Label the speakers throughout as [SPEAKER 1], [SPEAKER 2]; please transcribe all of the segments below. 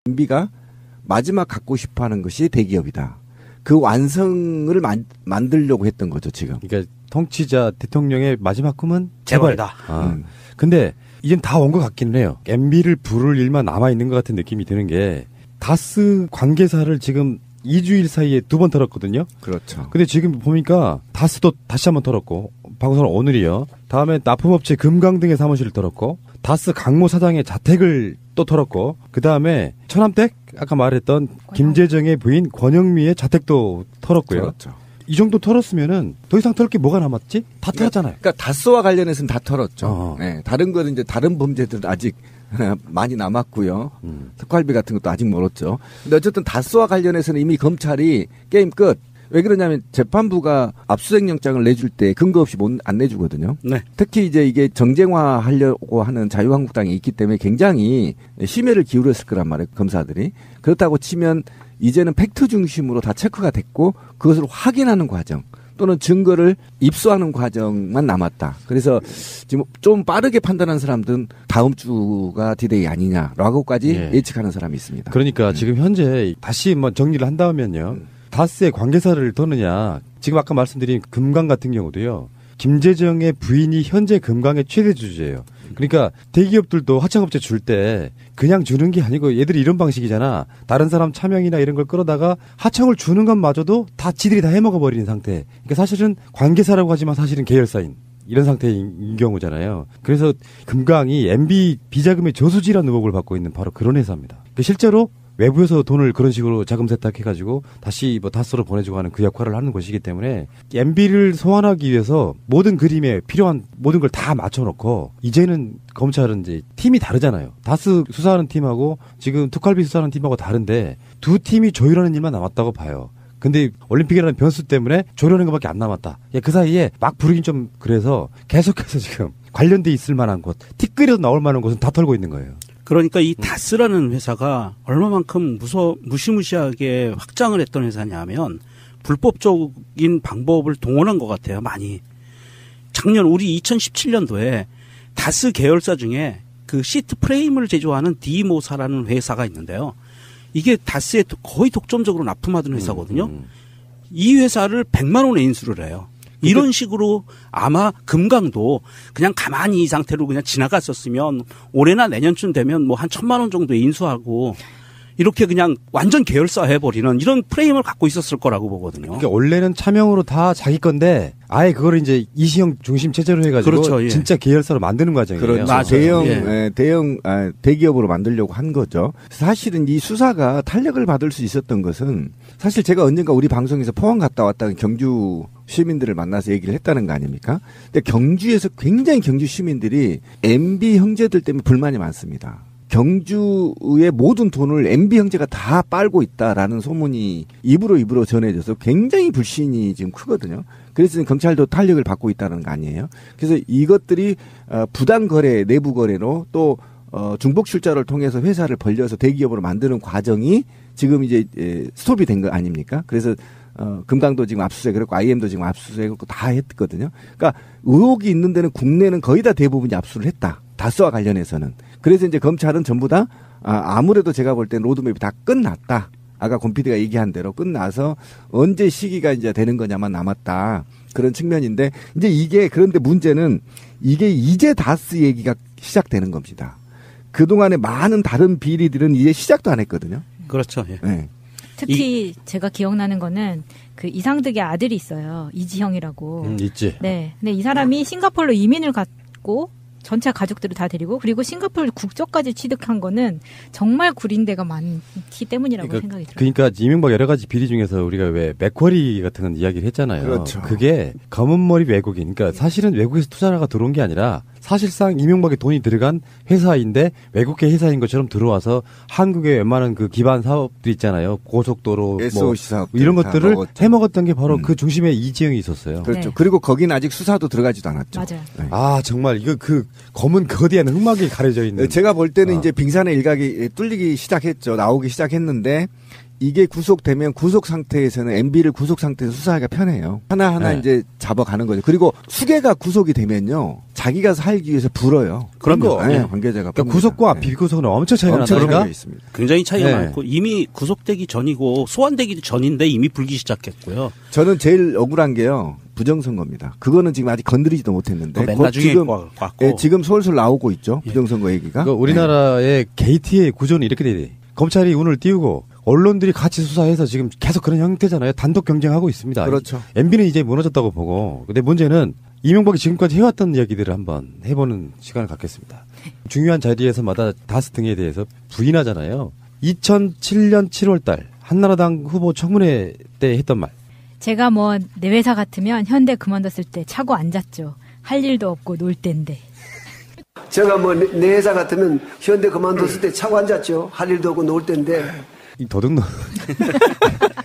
[SPEAKER 1] MB가 마지막 갖고 싶어하는 것이 대기업이다. 그 완성을 만들려고 했던 거죠 지금.
[SPEAKER 2] 그러니까 통치자 대통령의 마지막 꿈은
[SPEAKER 3] 재벌이다.
[SPEAKER 2] 근데 이젠 다 온 것 같기는 해요. MB를 부를 일만 남아 있는 것 같은 느낌이 드는 게 다스 관계사를 지금 2주일 사이에 2번 털었거든요.
[SPEAKER 1] 그렇죠.
[SPEAKER 2] 근데 지금 보니까 다스도 다시 한번 털었고, 방송은 오늘이요. 다음에 납품업체 금강 등의 사무실을 털었고, 다스 강모 사장의 자택을 또 털었고, 그 다음에 처남댁 아까 말했던 김재정의 부인 권영미의 자택도 털었고요.
[SPEAKER 1] 그렇죠.
[SPEAKER 2] 이 정도 털었으면은 더 이상 털 게 뭐가 남았지? 다 털었잖아요.
[SPEAKER 1] 그러니까 다스와 관련해서는 다 털었죠.
[SPEAKER 2] 어.
[SPEAKER 1] 네, 다른 거는 이제 다른 범죄들은 아직 많이 남았고요. 특활비 같은 것도 아직 멀었죠. 근데 어쨌든 다스와 관련해서는 이미 검찰이 게임 끝. 왜 그러냐면 재판부가 압수수색 영장을 내줄 때 근거 없이 안 내주거든요.
[SPEAKER 3] 네.
[SPEAKER 1] 특히 이제 이게 정쟁화하려고 하는 자유한국당이 있기 때문에 굉장히 심혈을 기울였을 거란 말이에요. 검사들이. 그렇다고 치면 이제는 팩트 중심으로 다 체크가 됐고 그것을 확인하는 과정 또는 증거를 입수하는 과정만 남았다. 그래서 지금 좀 빠르게 판단한 사람들은 다음 주가 디데이 아니냐라고까지 예측하는 사람이 있습니다.
[SPEAKER 2] 그러니까 지금 현재 다시 뭐 정리를 한다면요. 다스의 관계사를 떠느냐. 지금 아까 말씀드린 금강 같은 경우도요. 김재정의 부인이 현재 금강의 최대 주주예요. 그러니까 대기업들도 하청업체 줄 때 그냥 주는 게 아니고 얘들이 이런 방식이잖아. 다른 사람 차명이나 이런 걸 끌어다가 하청을 주는 것마저도 다 지들이 다 해먹어버리는 상태. 그러니까 사실은 관계사라고 하지만 사실은 계열사인 이런 상태인 경우잖아요. 그래서 금강이 MB 비자금의 저수지라는 의혹을 받고 있는 바로 그런 회사입니다. 그러니까 실제로 외부에서 돈을 그런 식으로 자금 세탁해가지고 다시 뭐 다스로 보내주고 하는 그 역할을 하는 것이기 때문에 MB를 소환하기 위해서 모든 그림에 필요한 모든 걸 다 맞춰놓고 이제는 검찰은 이제 팀이 다르잖아요. 다스 수사하는 팀하고 지금 특활비 수사하는 팀하고 다른데 두 팀이 조율하는 일만 남았다고 봐요. 근데 올림픽이라는 변수 때문에 조율하는 것밖에 안 남았다. 그 사이에 막 부르긴 좀 그래서 계속해서 지금 관련돼 있을 만한 곳, 티끌이라도 나올 만한 곳은 다 털고 있는 거예요.
[SPEAKER 3] 그러니까 이 다스라는 회사가 얼마만큼 무시무시하게 확장을 했던 회사냐면 불법적인 방법을 동원한 것 같아요. 많이. 작년 우리 2017년도에 다스 계열사 중에 그 시트 프레임을 제조하는 디모사라는 회사가 있는데요. 이게 다스에 거의 독점적으로 납품하던 회사거든요. 이 회사를 100만 원에 인수를 해요. 이런 식으로 아마 금강도 그냥 가만히 이 상태로 그냥 지나갔었으면 올해나 내년쯤 되면 뭐 한 1,000만 원 정도 인수하고 이렇게 그냥 완전 계열사 해버리는 이런 프레임을 갖고 있었을 거라고 보거든요.
[SPEAKER 2] 그러니까 원래는 차명으로 다 자기 건데 아예 그거를 이제 이시형 중심 체제로 해가지고
[SPEAKER 3] 그렇죠, 예.
[SPEAKER 2] 진짜 계열사로 만드는 과정이에요.
[SPEAKER 1] 그렇죠. 대형 대기업으로 만들려고 한 거죠. 사실은 이 수사가 탄력을 받을 수 있었던 것은 사실 제가 언젠가 우리 방송에서 포항 갔다 왔다가 경주 시민들을 만나서 얘기를 했다는 거 아닙니까? 근데 경주에서 굉장히 경주 시민들이 MB 형제들 때문에 불만이 많습니다. 경주의 모든 돈을 MB 형제가 다 빨고 있다라는 소문이 입으로 전해져서 굉장히 불신이 지금 크거든요. 그래서 검찰도 탄력을 받고 있다는 거 아니에요. 그래서 이것들이 부당 거래, 내부 거래로 또 중복 출자를 통해서 회사를 벌려서 대기업으로 만드는 과정이 지금 이제 스톱이 된 거 아닙니까? 그래서 금강도 지금 압수수색 그랬고 IM도 지금 압수수색 그랬고 다 했거든요. 그러니까 의혹이 있는 데는 국내는 거의 다 대부분이 압수를 했다. 다스와 관련해서는. 그래서 이제 검찰은 전부 다 아무래도 제가 볼 땐 로드맵이 다 끝났다. 아까 권 PD가 얘기한 대로 끝나서 언제 시기가 이제 되는 거냐만 남았다. 그런 측면인데 이제 이게 그런데 문제는 이게 이제 다스 얘기가 시작되는 겁니다. 그동안에 많은 다른 비리들은 이제 시작도 안 했거든요.
[SPEAKER 3] 그렇죠. 예.
[SPEAKER 1] 네.
[SPEAKER 4] 특히 제가 기억나는 거는 그 이상득의 아들이 있어요. 이지형이라고.
[SPEAKER 2] 있지.
[SPEAKER 4] 네. 근데 이 사람이 싱가포르로 이민을 갔고 전체 가족들을 다 데리고 그리고 싱가포르 국적까지 취득한 거는 정말 구린데가 많기 때문이라고 생각이 들어요.
[SPEAKER 2] 그러니까 이명박 여러 가지 비리 중에서 우리가 왜 맥쿼리 같은 건 이야기를 했잖아요.
[SPEAKER 1] 그렇죠.
[SPEAKER 2] 그게 검은머리 외국인. 그러니까 사실은 외국에서 투자가 들어온 게 아니라 사실상 이명박의 돈이 들어간 회사인데 외국계 회사인 것처럼 들어와서 한국의 웬만한 그 기반 사업들 있잖아요. 고속도로
[SPEAKER 1] SOC 사업
[SPEAKER 2] 이런 것들을 해먹었던 게 바로 그 중심에 이지영이 있었어요.
[SPEAKER 1] 그렇죠.
[SPEAKER 4] 네.
[SPEAKER 1] 그리고 거기는 아직 수사도 들어가지도 않았죠.
[SPEAKER 4] 맞아요.
[SPEAKER 1] 네.
[SPEAKER 2] 아 정말 이거 그 검은 거대한 흑막이 가려져 있는.
[SPEAKER 1] 제가 볼 때는 이제 빙산의 일각이 뚫리기 시작했죠. 나오기 시작했는데 이게 구속되면 구속 상태에서는 MB를 구속 상태에서 수사하기가 편해요. 하나하나
[SPEAKER 2] 네.
[SPEAKER 1] 이제 잡아가는 거죠. 그리고 수계가 구속이 되면요. 자기가 살기 위해서 불어요.
[SPEAKER 2] 그런 거.
[SPEAKER 1] 관계자가.
[SPEAKER 2] 그러니까 구속과 비구속은 엄청 차이가 나니까
[SPEAKER 1] 있습니다.
[SPEAKER 3] 굉장히 차이가 많고 이미 구속되기 전이고 소환되기 전인데 이미 불기 시작했고요.
[SPEAKER 1] 저는 제일 억울한 게요. 부정선거입니다. 그거는 지금 아직 건드리지도 못했는데.
[SPEAKER 3] 맨 나중에 왔고.
[SPEAKER 1] 지금 솔솔 나오고 있죠. 부정선거 얘기가.
[SPEAKER 2] 그러니까 우리나라의 게이트의 구조는 이렇게 돼야 돼. 검찰이 운을 띄우고 언론들이 같이 수사해서 지금 계속 그런 형태잖아요. 단독 경쟁하고 있습니다.
[SPEAKER 1] 그렇죠.
[SPEAKER 2] MB는 이제 무너졌다고 보고. 근데 문제는 이명박이 지금까지 해왔던 이야기들을 한번 해보는 시간을 갖겠습니다. 중요한 자리에서마다 다스 등에 대해서 부인하잖아요. 2007년 7월달 한나라당 후보 청문회 때 했던 말.
[SPEAKER 4] 제가 내 회사 같으면 현대 그만뒀을 때 차고 앉았죠. 할 일도 없고 놀 때인데.
[SPEAKER 5] 제가 내 회사 같으면 현대 그만뒀을 때 차고 앉았죠. 할 일도 없고 놀 때인데.
[SPEAKER 2] 이 도둑놈.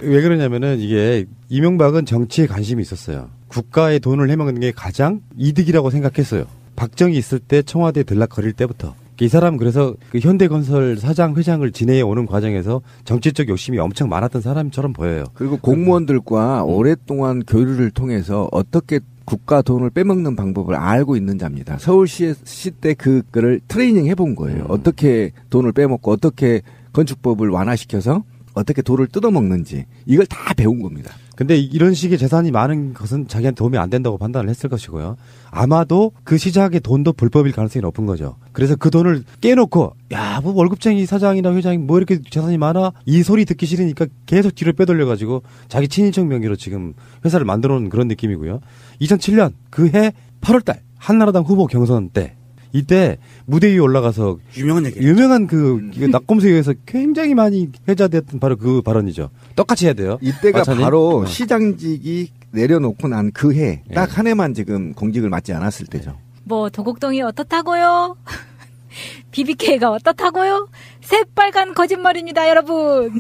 [SPEAKER 2] 왜 그러냐면은 이게 이명박은 정치에 관심이 있었어요. 국가의 돈을 해먹는 게 가장 이득이라고 생각했어요. 박정희 있을 때 청와대에 들락거릴 때부터. 이 사람 그래서 그 현대건설 사장 회장을 지내해 오는 과정에서 정치적 욕심이 엄청 많았던 사람처럼 보여요.
[SPEAKER 1] 그리고 공무원들과 오랫동안 교류를 통해서 어떻게 국가 돈을 빼먹는 방법을 알고 있는 자입니다. 서울시 때 그거를 트레이닝 해본 거예요. 어떻게 돈을 빼먹고 어떻게 건축법을 완화시켜서 어떻게 돈을 뜯어먹는지 이걸 다 배운 겁니다.
[SPEAKER 2] 근데 이런 식의 재산이 많은 것은 자기한테 도움이 안 된다고 판단을 했을 것이고요. 아마도 그 시작의 돈도 불법일 가능성이 높은 거죠. 그래서 그 돈을 깨놓고 뭐 월급쟁이 사장이나 회장이 뭐 이렇게 재산이 많아? 이 소리 듣기 싫으니까 계속 뒤로 빼돌려가지고 자기 친인척 명의로 지금 회사를 만들어 놓은 그런 느낌이고요. 2007년 그해 8월달 한나라당 후보 경선 때 이때 무대 위에 올라가서 유명한 그 낙검수에서 굉장히 많이 회자됐던 바로 그 발언이죠. 똑같이 해야 돼요.
[SPEAKER 1] 이때가
[SPEAKER 2] 마찬가지?
[SPEAKER 1] 바로 시장직이 내려놓고 난 그 해 딱 한 해만 지금 공직을 맡지 않았을 때죠.
[SPEAKER 4] 도곡동이 어떻다고요? BBK가 어떻다고요? 새빨간 거짓말입니다, 여러분.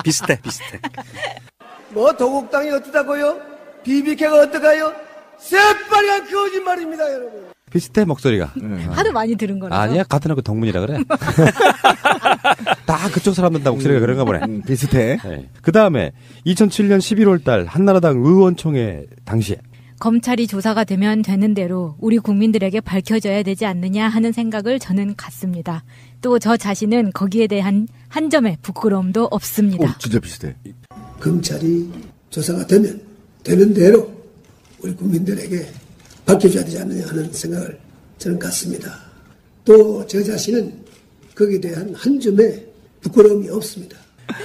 [SPEAKER 3] 비슷해.
[SPEAKER 5] 도곡당이 어떻다고요? BBK가 어떡하요? 새빨간 거짓말입니다, 여러분.
[SPEAKER 2] 비슷해 목소리가.
[SPEAKER 4] 하도 많이 들은 거라서.
[SPEAKER 2] 아니야 같은 학교 동문이라 그래. 다 그쪽 사람들 다 목소리가 그런가 보네.
[SPEAKER 1] 비슷해.
[SPEAKER 2] 네. 그 다음에 2007년 11월달 한나라당 의원총회 당시에
[SPEAKER 4] 검찰이 조사가 되면 되는 대로 우리 국민들에게 밝혀져야 되지 않느냐 하는 생각을 저는 갖습니다. 또 저 자신은 거기에 대한 한 점의 부끄러움도 없습니다.
[SPEAKER 1] 진짜 비슷해.
[SPEAKER 5] 검찰이 조사가 되면 되는 대로 우리 국민들에게 밝혀줘야 되지 않느냐 하는 생각을 저는 갖습니다. 또 저 자신은 거기에 대한 한 점의 부끄러움이 없습니다.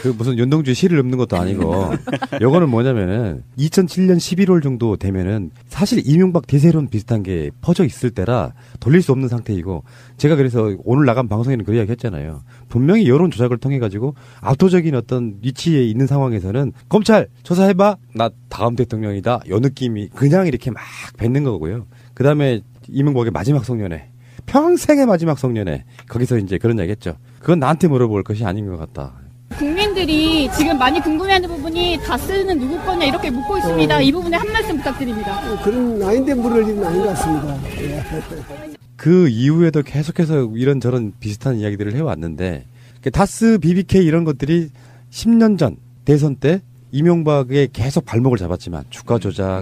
[SPEAKER 2] 그 무슨 윤동주의 시를 읊는 것도 아니고 요거는 뭐냐면은 2007년 11월 정도 되면은 사실 이명박 대세론 비슷한 게 퍼져 있을 때라 돌릴 수 없는 상태이고 제가 그래서 오늘 나간 방송에는 그 이야기 했잖아요. 분명히 여론 조작을 통해 가지고 압도적인 어떤 위치에 있는 상황에서는 검찰 조사해봐 나 다음 대통령이다 요 느낌이 그냥 이렇게 막 뱉는 거고요. 그 다음에 이명박의 마지막 송년회 평생의 마지막 송년회 거기서 이제 그런 이야기 했죠. 그건 나한테 물어볼 것이 아닌 것 같다.
[SPEAKER 6] 국민들이 지금 많이 궁금해하는 부분이 다스는 누구 거냐 이렇게 묻고 있습니다. 이 부분에 한 말씀 부탁드립니다.
[SPEAKER 5] 그런 아닌데 물을 일은 아닌 것 같습니다.
[SPEAKER 2] 그 이후에도 계속해서 이런저런 비슷한 이야기들을 해왔는데 다스, BBK 이런 것들이 10년 전 대선 때 이명박에 계속 발목을 잡았지만 주가 조작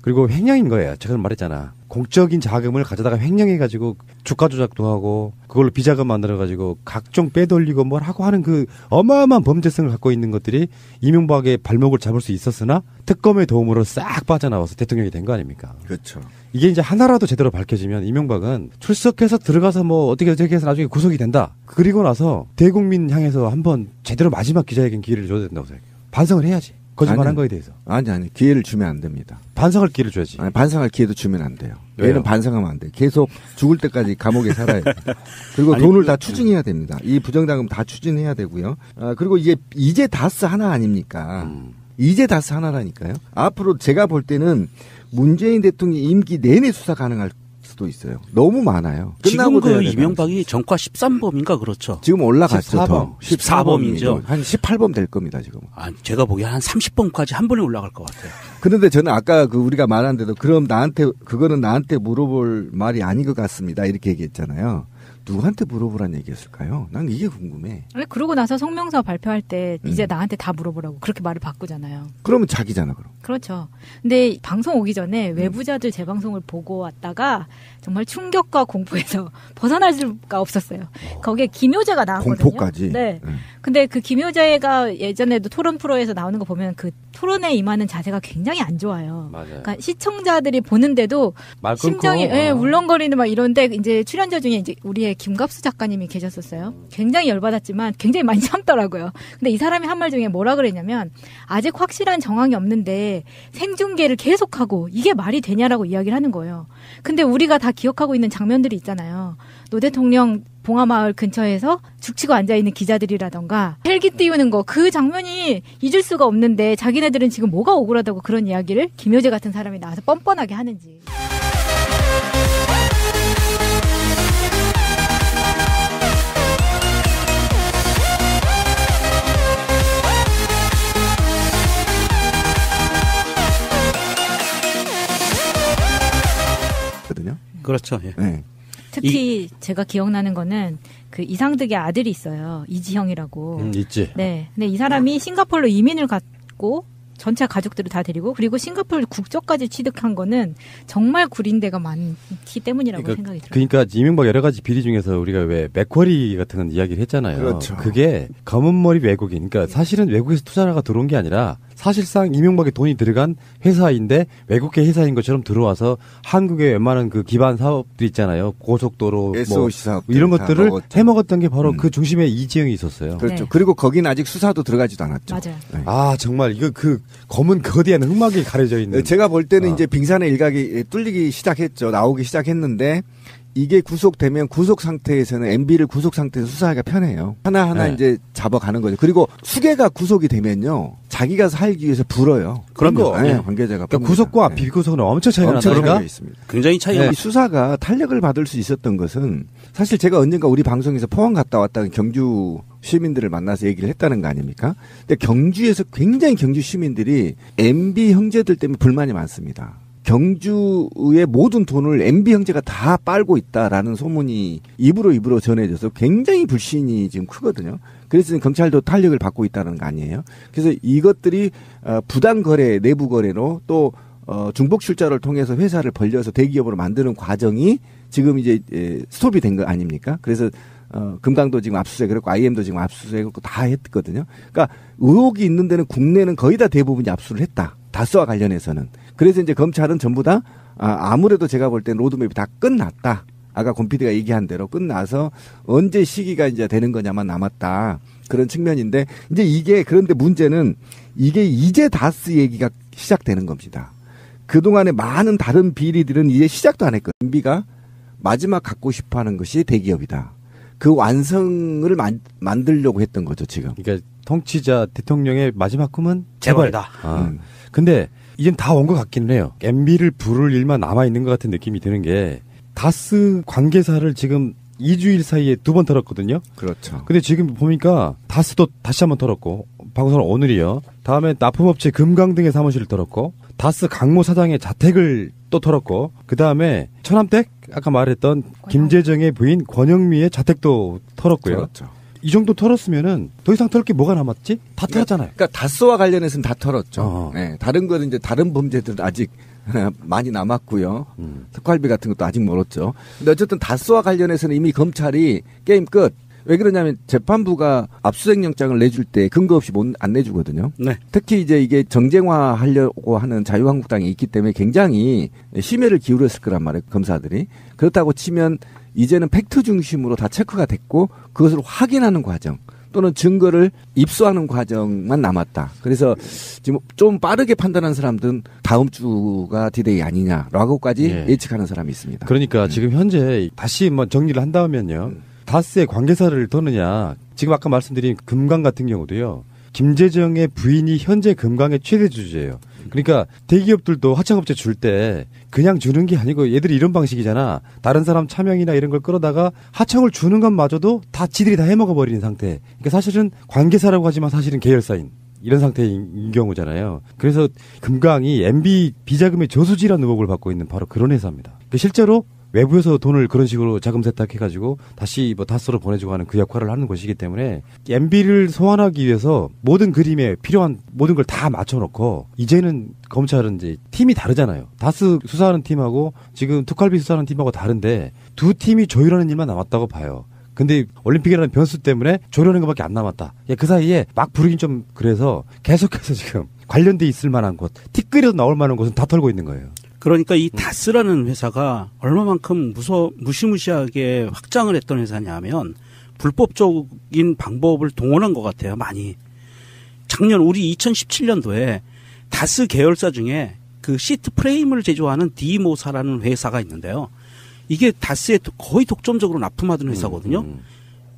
[SPEAKER 2] 그리고 횡령인 거예요. 제가 말했잖아. 공적인 자금을 가져다가 횡령해가지고 주가 조작도 하고 그걸로 비자금 만들어가지고 각종 빼돌리고 뭘 하고 하는 그 어마어마한 범죄성을 갖고 있는 것들이 이명박의 발목을 잡을 수 있었으나 특검의 도움으로 싹 빠져나와서 대통령이 된 거 아닙니까?
[SPEAKER 1] 그렇죠.
[SPEAKER 2] 이게 이제 하나라도 제대로 밝혀지면 이명박은 출석해서 들어가서 뭐 어떻게 해서 나중에 구속이 된다. 그리고 나서 대국민 향해서 한번 제대로 마지막 기자회견 기회를 줘야 된다고 생각해요. 반성을 해야지. 거짓말한 거에 대해서.
[SPEAKER 1] 아니. 기회를 주면 안 됩니다.
[SPEAKER 2] 반성할 기회를 줘야지.
[SPEAKER 1] 아니, 반성할 기회도 주면 안 돼요.
[SPEAKER 2] 왜요?
[SPEAKER 1] 얘는 반성하면 안 돼. 계속 죽을 때까지 감옥에 살아야 돼. 그리고 돈을 다 추징해야 됩니다. 이 부정자금 다 추징해야 되고요. 그리고 이제 다스 하나 아닙니까? 이제 다스 하나라니까요. 앞으로 제가 볼 때는 문재인 대통령 임기 내내 수사 가능할 수도 있어요. 너무 많아요.
[SPEAKER 3] 지금 그 이명박이 전과 13범인가 그렇죠.
[SPEAKER 1] 지금 올라갔죠.
[SPEAKER 3] 14범. 14범이죠.
[SPEAKER 1] 한 18범 될 겁니다, 지금.
[SPEAKER 3] 제가 보기에 한 30범까지 한 번에 올라갈 것 같아요.
[SPEAKER 1] 그런데 저는 아까 우리가 말한 대로 그럼 그거는 나한테 물어볼 말이 아닌 것 같습니다. 이렇게 얘기했잖아요. 누구한테 물어보라는 얘기였을까요? 난 이게 궁금해.
[SPEAKER 4] 아니, 그러고 나서 성명서 발표할 때 이제 나한테 다 물어보라고 그렇게 말을 바꾸잖아요.
[SPEAKER 1] 그러면 자기잖아, 그럼.
[SPEAKER 4] 그렇죠. 근데 방송 오기 전에 외부자들 재방송을 보고 왔다가 정말 충격과 공포에서 벗어날 수가 없었어요. 거기에 김효재가 나왔거든요.
[SPEAKER 1] 공포까지?
[SPEAKER 4] 네. 근데 그 김효재가 예전에도 토론 프로에서 나오는 거 보면 그 토론에 임하는 자세가 굉장히 안 좋아요.
[SPEAKER 2] 맞아요.
[SPEAKER 4] 그러니까 시청자들이 보는데도
[SPEAKER 2] 말 끊고.
[SPEAKER 4] 심장이 울렁거리는 막 이런데 이제 출연자 중에 이제 우리의 김갑수 작가님이 계셨었어요. 굉장히 열받았지만 굉장히 많이 참더라고요. 근데 이 사람이 한 말 중에 뭐라 그랬냐면 아직 확실한 정황이 없는데 생중계를 계속하고 이게 말이 되냐라고 이야기를 하는 거예요. 근데 우리가 다 기억하고 있는 장면들이 있잖아요. 노 대통령 봉화마을 근처에서 죽치고 앉아있는 기자들이라던가 헬기 띄우는 거 그 장면이 잊을 수가 없는데 자기네들은 지금 뭐가 억울하다고 그런 이야기를 김효재 같은 사람이 나와서 뻔뻔하게 하는지.
[SPEAKER 3] 그렇죠. 예.
[SPEAKER 1] 네.
[SPEAKER 4] 특히 제가 기억나는 거는 그 이상득의 아들이 있어요. 이지형이라고.
[SPEAKER 2] 있지.
[SPEAKER 4] 네. 근데 이 사람이 싱가포르로 이민을 갔고 전체 가족들을 다 데리고 그리고 싱가포르 국적까지 취득한 거는 정말 구린데가 많기 때문이라고 생각이 들어요.
[SPEAKER 2] 그러니까 이명박 여러 가지 비리 중에서 우리가 왜 맥쿼리 같은 건 이야기를 했잖아요.
[SPEAKER 1] 그렇죠.
[SPEAKER 2] 그게 검은 머리 외국인. 그러니까 사실은 외국에서 투자가 들어온 게 아니라 사실상 이명박의 돈이 들어간 회사인데 외국계 회사인 것처럼 들어와서 한국의 웬만한 그 기반 사업들 있잖아요. 고속도로
[SPEAKER 1] SOC 사업
[SPEAKER 2] 이런 것들을 해먹었던 게 바로
[SPEAKER 1] 음.
[SPEAKER 2] 그 중심에 이지영이 있었어요.
[SPEAKER 1] 그렇죠.
[SPEAKER 4] 네.
[SPEAKER 1] 그리고 거긴 아직 수사도 들어가지도 않았죠.
[SPEAKER 4] 맞아요.
[SPEAKER 1] 네.
[SPEAKER 2] 아 정말 이거 그 검은 거대한 흑막이 가려져 있는.
[SPEAKER 1] 제가 볼 때는 이제 빙산의 일각이 뚫리기 시작했죠. 나오기 시작했는데 이게 구속되면 구속 상태에서는 MB를 구속 상태에서 수사하기가 편해요. 하나하나
[SPEAKER 2] 네.
[SPEAKER 1] 이제 잡아가는 거죠. 그리고 수계가 구속이 되면요. 자기가 살기 위해서 불어요.
[SPEAKER 3] 그럼요.
[SPEAKER 1] 네,
[SPEAKER 3] 예.
[SPEAKER 1] 관계자가.
[SPEAKER 2] 그러니까 구속과
[SPEAKER 1] 네.
[SPEAKER 2] 비구속은 엄청 차이가
[SPEAKER 1] 엄청
[SPEAKER 2] 나니까.
[SPEAKER 1] 차이가 있습니다.
[SPEAKER 3] 굉장히 차이가
[SPEAKER 1] 이 수사가 탄력을 받을 수 있었던 것은 사실 제가 언젠가 우리 방송에서 포항 갔다 왔다는 경주 시민들을 만나서 얘기를 했다는 거 아닙니까? 근데 경주에서 굉장히 경주 시민들이 MB 형제들 때문에 불만이 많습니다. 경주의 모든 돈을 MB 형제가 다 빨고 있다라는 소문이 입으로 전해져서 굉장히 불신이 지금 크거든요. 그래서 경찰도 탄력을 받고 있다는 거 아니에요. 그래서 이것들이 부당 거래, 내부 거래로 또 중복 출자를 통해서 회사를 벌려서 대기업으로 만드는 과정이 지금 이제 스톱이 된 거 아닙니까? 그래서 금강도 지금 압수수색을 했고 IM도 지금 압수수색을 했고 다 했거든요. 그러니까 의혹이 있는 데는 국내는 거의 다 대부분이 압수를 했다. 다스와 관련해서는. 그래서 이제 검찰은 전부 다 아무래도 제가 볼 땐 로드맵이 다 끝났다. 아까 권 PD가 얘기한 대로 끝나서 언제 시기가 이제 되는 거냐만 남았다. 그런 측면인데 이제 이게 그런데 문제는 이게 이제 다스 얘기가 시작되는 겁니다. 그동안에 많은 다른 비리들은 이제 시작도 안 했거든요. MB가 마지막 갖고 싶어 하는 것이 대기업이다. 그 완성을 만들려고 했던 거죠, 지금.
[SPEAKER 2] 그러니까 통치자 대통령의 마지막 꿈은
[SPEAKER 3] 재벌이다.
[SPEAKER 2] 근데 이젠 다 온 것 같기는 해요. MB를 부를 일만 남아있는 것 같은 느낌이 드는 게 다스 관계사를 지금 2주일 사이에 2번 털었거든요.
[SPEAKER 1] 그렇죠.
[SPEAKER 2] 근데 지금 보니까 다스도 다시 한번 털었고 방송은 오늘이요. 다음에 납품업체 금강 등의 사무실을 털었고 다스 강모 사장의 자택을 또 털었고 그 다음에 천암댁 아까 말했던 김재정의 부인 권영미의 자택도 털었고요.
[SPEAKER 1] 그렇죠.
[SPEAKER 2] 이 정도 털었으면은 더 이상 털 게 뭐가 남았지? 다 털었잖아요.
[SPEAKER 1] 그러니까 다스와 관련해서는 다 털었죠.
[SPEAKER 2] 어.
[SPEAKER 1] 네, 다른 거는 이제 다른 범죄들은 아직 많이 남았고요. 특활비 같은 것도 아직 멀었죠. 근데 어쨌든 다스와 관련해서는 이미 검찰이 게임 끝. 왜 그러냐면 재판부가 압수수색 영장을 내줄 때 근거 없이 안 내주거든요.
[SPEAKER 3] 네.
[SPEAKER 1] 특히 이제 이게 정쟁화하려고 하는 자유한국당이 있기 때문에 굉장히 심혈을 기울였을 거란 말이에요. 검사들이. 그렇다고 치면 이제는 팩트 중심으로 다 체크가 됐고 그것을 확인하는 과정 또는 증거를 입수하는 과정만 남았다. 그래서 지금 좀 빠르게 판단하는 사람들은 다음 주가 디데이 아니냐라고까지 예측하는 사람이 있습니다.
[SPEAKER 2] 그러니까 지금 현재 다시 뭐 정리를 한다면요. 다스의 관계사를 더느냐. 지금 아까 말씀드린 금강 같은 경우도요. 김재정의 부인이 현재 금강의 최대 주주예요. 그러니까 대기업들도 하청업체 줄 때 그냥 주는 게 아니고 얘들이 이런 방식이잖아. 다른 사람 차명이나 이런 걸 끌어다가 하청을 주는 것마저도 다 지들이 다 해먹어 버리는 상태. 그러니까 사실은 관계사라고 하지만 사실은 계열사인 이런 상태인 경우잖아요. 그래서 금강이 MB 비자금의 저수지라는 의혹을 받고 있는 바로 그런 회사입니다. 실제로 외부에서 돈을 그런 식으로 자금 세탁해가지고 다시 뭐 다스로 보내주고 하는 그 역할을 하는 것이기 때문에 MB를 소환하기 위해서 모든 그림에 필요한 모든 걸 다 맞춰놓고 이제는 검찰은 이제 팀이 다르잖아요. 다스 수사하는 팀하고 지금 특활비 수사하는 팀하고 다른데 두 팀이 조율하는 일만 남았다고 봐요. 근데 올림픽이라는 변수 때문에 조율하는 것밖에 안 남았다. 그 사이에 막 부르긴 좀 그래서 계속해서 지금 관련돼 있을 만한 곳, 티끌이라도 나올 만한 곳은 다 털고 있는 거예요.
[SPEAKER 3] 그러니까 이 다스라는 회사가 얼마만큼 무시무시하게 확장을 했던 회사냐면 불법적인 방법을 동원한 것 같아요. 많이. 작년 우리 2017년도에 다스 계열사 중에 그 시트 프레임을 제조하는 디모사라는 회사가 있는데요. 이게 다스에 거의 독점적으로 납품하던 회사거든요.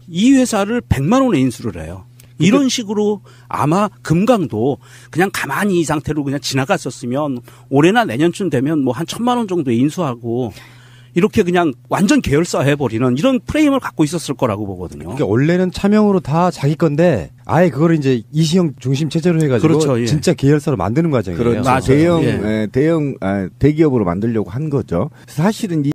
[SPEAKER 3] 이 회사를 100만 원에 인수를 해요. 이런 식으로 아마 금강도 그냥 가만히 이 상태로 그냥 지나갔었으면 올해나 내년쯤 되면 뭐 한 1,000만 원 정도 인수하고 이렇게 그냥 완전 계열사 해버리는 이런 프레임을 갖고 있었을 거라고 보거든요.
[SPEAKER 2] 그러니까 원래는 차명으로 다 자기 건데 아예 그거를 이제 이시형 중심 체제로 해가지고
[SPEAKER 3] 그렇죠, 예.
[SPEAKER 2] 진짜 계열사로 만드는 과정이에요.
[SPEAKER 1] 그렇죠.
[SPEAKER 3] 맞아요.
[SPEAKER 1] 대기업으로 만들려고 한 거죠. 사실은